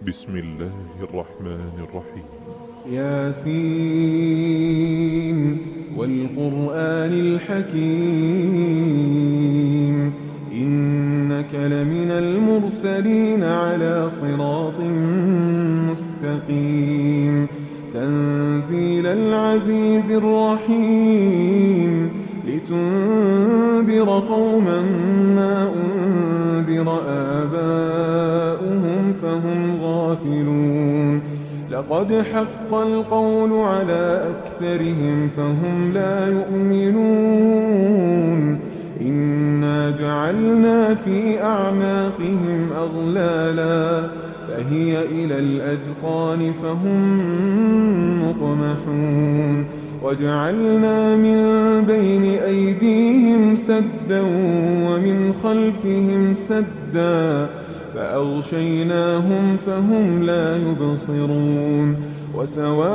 بسم الله الرحمن الرحيم. ياسين والقرآن الحكيم إنك لمن المرسلين على صراط مستقيم تنزيل العزيز الرحيم لتنذر قوما ما أنذر آباؤهم فهم غافلون لقد حق القول على أكثرهم فهم لا يؤمنون إنا جعلنا في أعناقهم أغلالا فهي إلى الأذقان فهم مقمحون وجعلنا من بين أيديهم سدا ومن خلفهم سدا فأغشيناهم فهم لا يبصرون وسواء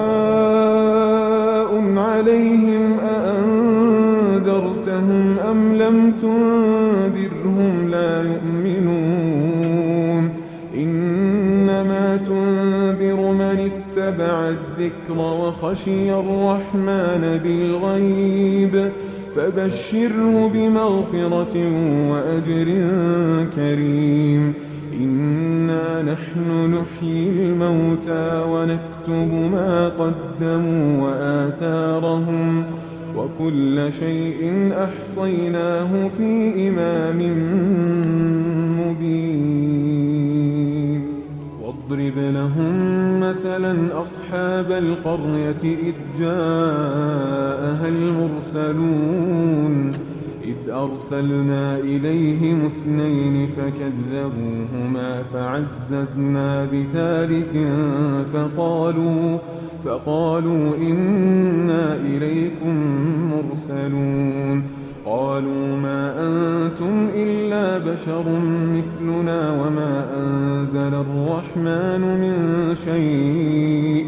عليهم أأنذرتهم أم لم تنذرهم لا يؤمنون إنما تنذر من اتبع الذكر وخشي الرحمن بالغيب فبشره بمغفرة وأجر كريم إنا نحن نحيي الموتى ونكتب ما قدموا وآثارهم وكل شيء أحصيناه في إمام مبين واضرب لهم مثلا أصحاب القرية إذ جاءها المرسلون إذ أرسلنا إليهم اثنين فكذبوهما فعززنا بثالث فقالوا إنا إليكم مرسلون قالوا ما أنتم إلا بشر مثلنا وما أنزل الرحمن من شيء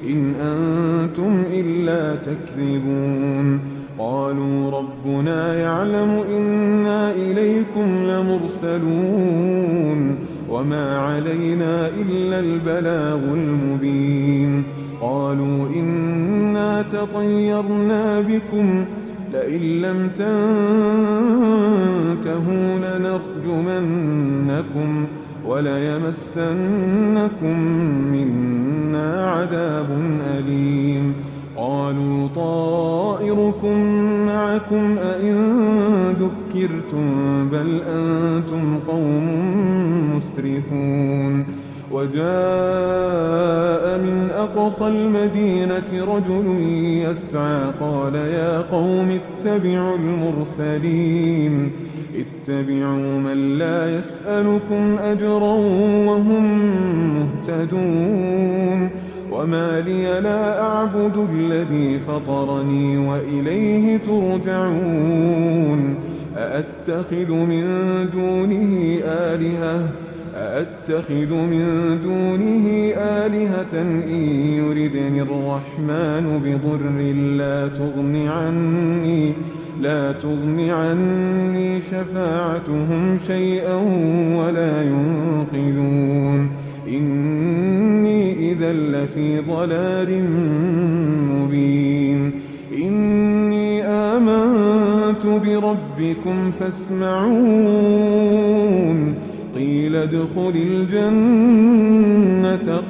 إن أنتم إلا تكذبون قالوا ربنا يعلم إنا إليكم لمرسلون وما علينا إلا البلاغ المبين قالوا إنا تطيرنا بكم لئن لم تنتهوا لنرجمنكم وليمسنكم منا عذاب أليم قالوا طائركم معكم أئن ذكرتم بل أنتم قوم مسرفون وجاء من أقصى المدينة رجل يسعى قال يا قوم اتبعوا المرسلين اتبعوا من لا يسألكم أجرا وهم مهتدون وما لي لا أعبد الذي فطرني وإليه ترجعون أأتخذ من دونه آلهة إن يردني الرحمن بضر لا تغن عني شفاعتهم شيئا ولا ينقذون إني إذا لفي ضلال مبين إني آمنت بربكم فاسمعون قيل ادخل الجنة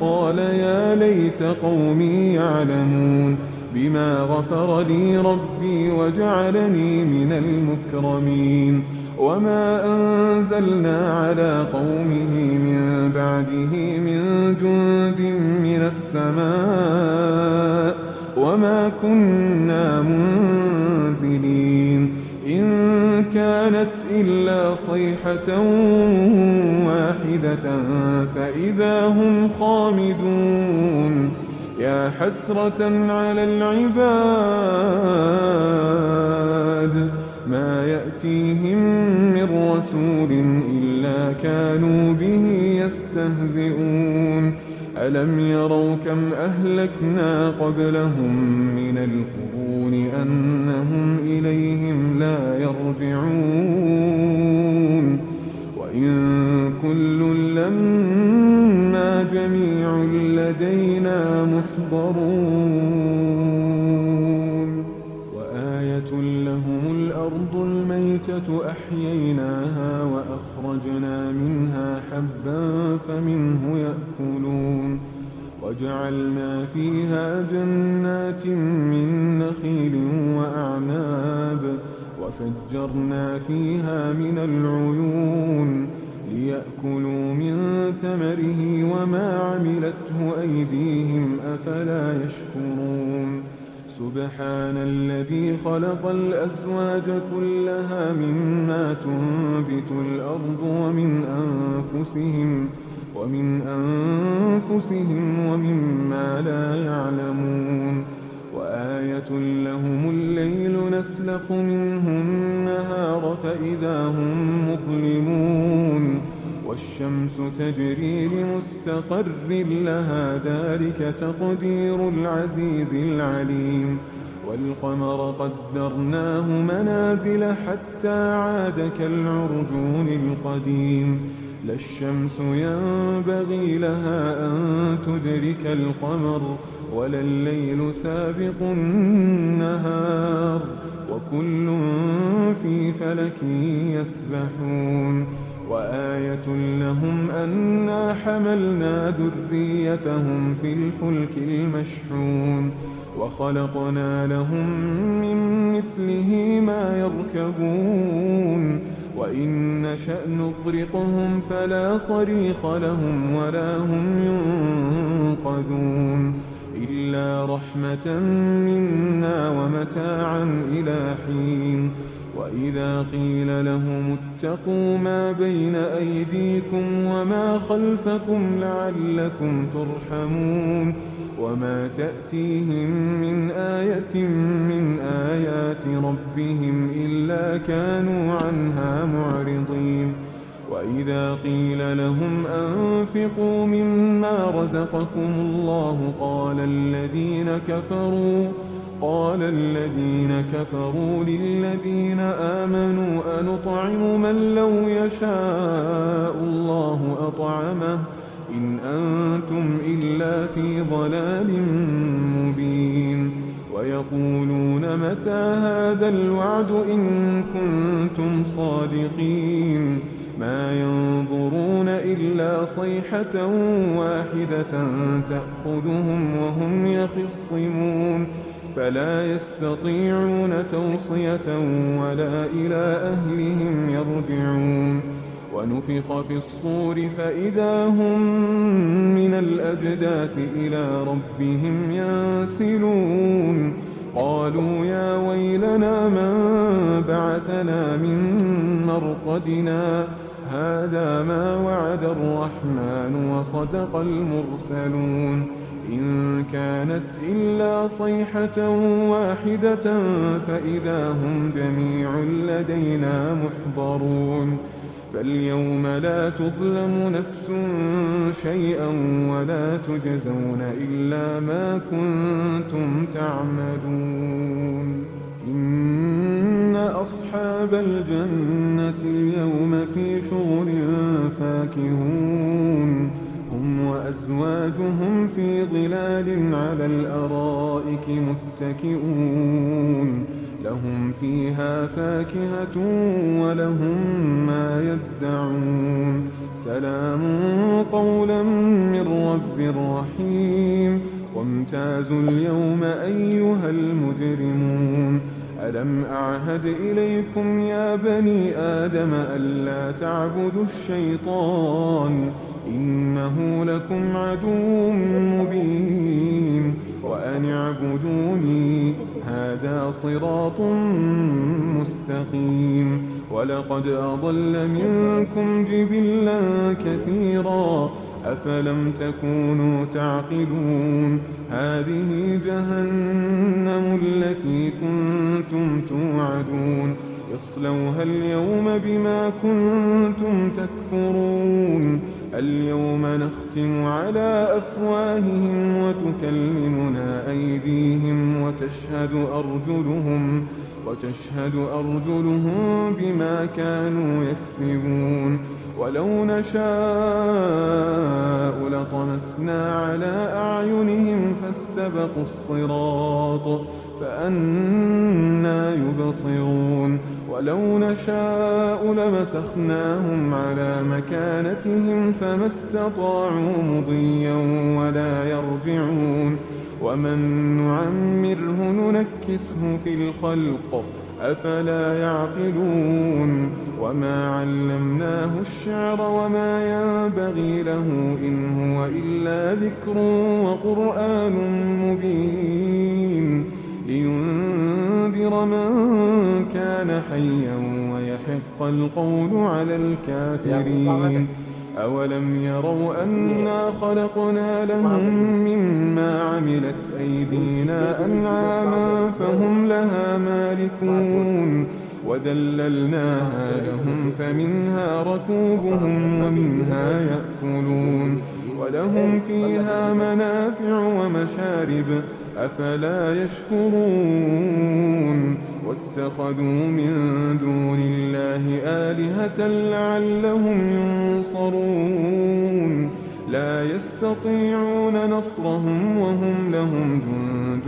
قال يا ليت قومي يعلمون بما غفر لي ربي وجعلني من المكرمين وما أنزلنا على قومه من بعده من جند من السماء وما كنا منزلين إن كانت إلا صيحة واحدة فإذا هم خامدون يا حسرة على العباد ما يأتيهم من رسول إلا كانوا به يستهزئون ألم يروا كم أهلكنا قبلهم من القرون أنهم إليهم لا يرجعون وإن كل لما إنا جميع لدينا محضرون وآية لهم الأرض الميتة أحييناها وأخرجنا منها حبا فمنه يأكلون وجعلنا فيها جنات من نخيل وأعناب وفجرنا فيها من العيون ليأكلوا من ثمره وما عملته أيديهم أفلا يشكرون سبحان الذي خلق الأزواج كلها مما تنبت الأرض ومن أنفسهم ومما لا يعلمون وآية لهم الليل نسلخ منه النهار فإذا هم مظلمون والشمس تجري لمستقر لها ذلك تقدير العزيز العليم والقمر قدرناه منازل حتى عاد كالعرجون القديم لا الشمس ينبغي لها أن تدرك القمر ولا الليل سابق النهار وكل في فلك يسبحون وآية لهم أنا حملنا ذريتهم في الفلك المشحون وخلقنا لهم من مثله ما يركبون وإن نشأ نغرقهم فلا صريخ لهم ولا هم ينقذون إلا رحمة منا ومتاعا إلى حين وإذا قيل لهم اتقوا ما بين أيديكم وما خلفكم لعلكم ترحمون وما تأتيهم من آية من آيات ربهم إلا كانوا عنها معرضين وإذا قيل لهم أنفقوا مما رزقكم الله قال الذين كفروا للذين آمنوا أنطعم من لو يشاء الله أطعمه إن أنتم إلا في ضلال مبين ويقولون متى هذا الوعد إن كنتم صادقين ما ينظرون إلا صيحة واحدة تأخذهم وهم يخصمون فلا يستطيعون توصية ولا إلى أهلهم يرجعون ونفخ في الصور فإذا هم من الأجداث إلى ربهم ينسلون قالوا يا ويلنا من بعثنا من مرقدنا هذا ما وعد الرحمن وصدق المرسلون إن كانت إلا صيحة واحدة فإذا هم جميع لدينا محضرون فاليوم لا تظلم نفس شيئا ولا تجزون إلا ما كنتم تعملون إن أصحاب الجنة اليوم في شغل فاكهون هم وأزواجهم في ظلال على الأرائك متكئون لهم فيها فاكهة ولهم ما يدعون سلام قولا من رب رحيم وامتازوا اليوم أيها المجرمون ألم أعهد إليكم يا بني آدم ألا تعبدوا الشيطان إنه لكم عدو مبين وأن اعبدوني هذا صراط مستقيم ولقد أضل منكم جبلا كثيرا أفلم تكونوا تعقلون هذه جهنم التي كنتم توعدون اصلوها اليوم بما كنتم تكفرون اليوم نختم على أفواههم وتكلمنا أيديهم وتشهد أرجلهم بما كانوا يكسبون ولو نشاء فطمسنا على أعينهم فاستبقوا الصراط فأنى يبصرون ولو نشاء لمسخناهم على مكانتهم فما استطاعوا مضيا ولا يرجعون ومن نعمره ننكسه في الخلق أفلا يعقلون وما علمناه الشعر وما ينبغي له إن هو إلا ذكر وقرآن مبين لينذر من كان حيا ويحق القول على الكافرين أولم يروا أنا خلقنا لهم مما عملت أيدينا أنعاما فهم لها مالكون وذللناها لهم فمنها ركوبهم ومنها يأكلون ولهم فيها منافع ومشارب أفلا يشكرون واتخذوا من دون الله آلهة لعلهم ينصرون لا يستطيعون نصرهم وهم لهم جند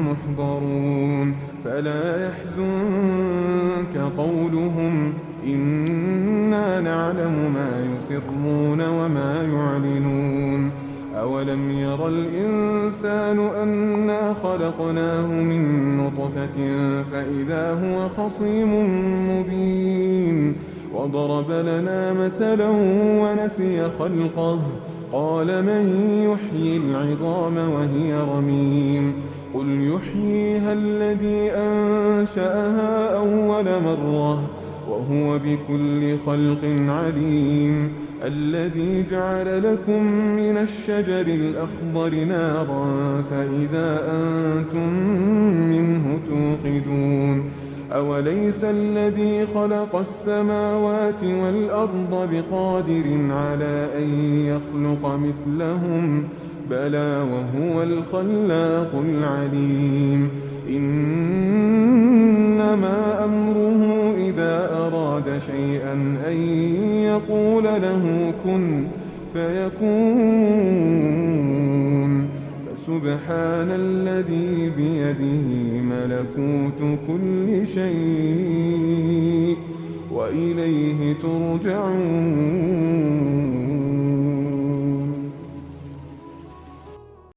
محضرون فلا يحزنك قولهم إنا نعلم ما يسرون وما يعلنون أولم ير الإنسان أنا خلقناه من نطفة فإذا هو خصيم مبين وضرب لنا مثلا ونسي خلقه قال من يحيي العظام وهي رميم قل يحييها الذي أنشأها أول مرة وهو بكل خلق عليم الذي جعل لكم من الشجر الأخضر نارا فإذا أنتم منه توقدون أوليس الذي خلق السماوات والأرض بقادر على أن يخلق مثلهم بلى وهو الخلاق العليم إنما أمره إذا أراد شيئا أن يقول له كن فيكون فسبحان الذي بيده ملكوت كل شيء وإليه ترجعون